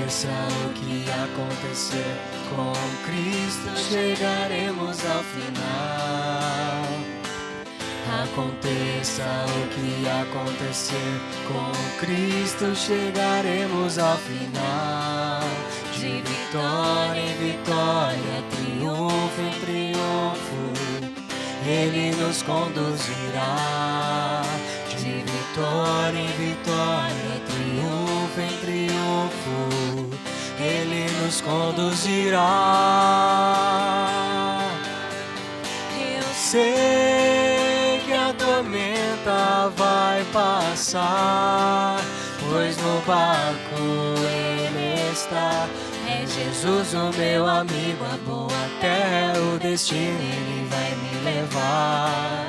Aconteça o que acontecer, com Cristo chegaremos ao final. Aconteça o que acontecer, com Cristo chegaremos ao final. De vitória em vitória, triunfo em triunfo, Ele nos conduzirá. De vitória em vitória, triunfo em triunfo, Ele nos conduzirá. Eu sei que a tormenta vai passar, pois no barco Ele está. É Jesus o meu amigo, a boa terra é o destino, Ele vai me levar.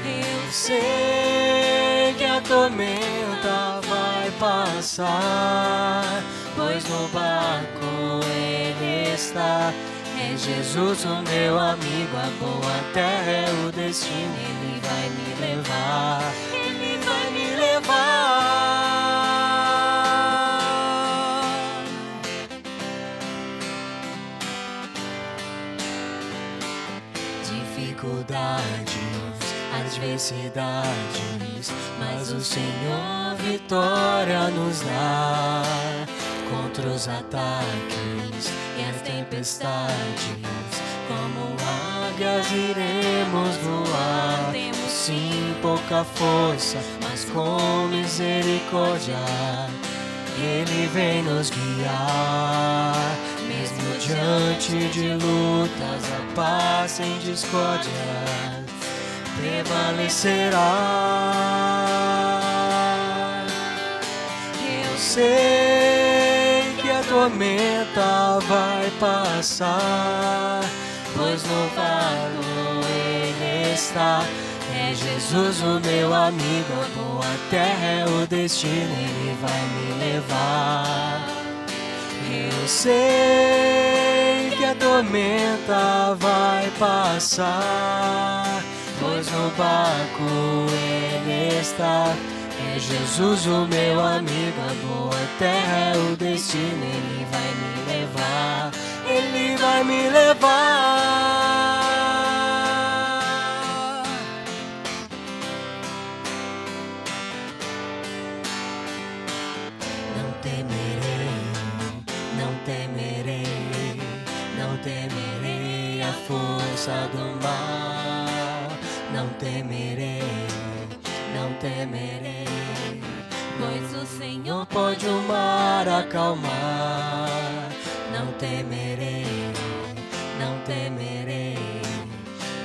Eu sei que a tormenta vai passar, pois no barco Ele está. É Jesus o meu amigo, a boa terra é o destino, Ele vai me levar, Ele vai me levar. Dificuldades, adversidades, mas o Senhor vitória nos dá. Contra os ataques e as tempestades, como águias iremos voar. Temos sim pouca força, mas com misericórdia Ele vem nos guiar. Mesmo diante de lutas, a paz sem discórdia prevalecerá. Eu sei que a tormenta vai passar, pois no barco Ele está. É Jesus o meu amigo, a boa terra é o destino, Ele vai me levar. Eu sei que a tormenta vai passar, pois no barco Ele está. É Jesus o meu amigo, a boa terra é o destino, Ele vai me levar, Ele vai me levar. Não temerei, não temerei, não temerei a força do mal. Não temerei, não temerei, pois o Senhor pode o mar acalmar. Não temerei, não temerei,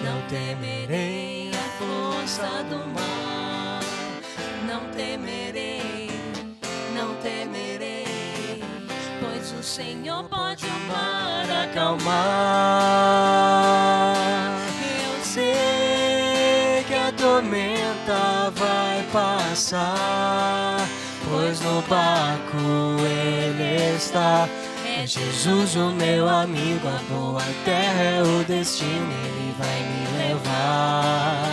não temerei a força do mar. Não temerei, não temerei, pois o Senhor pode o mar acalmar. Eu sei que a tormenta vai passar, pois no barco Ele está. É Jesus o meu amigo, a boa terra é o destino, Ele vai me levar.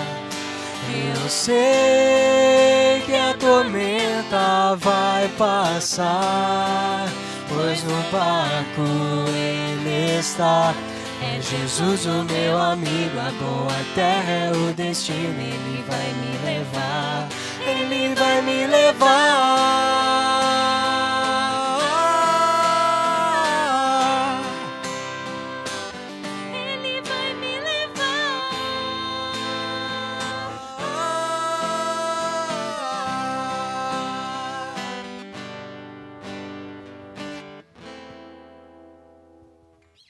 Eu sei que a tormenta vai passar, pois no barco Ele está. É Jesus o meu amigo, a boa terra é o destino, Ele vai me levar, Ele vai me levar.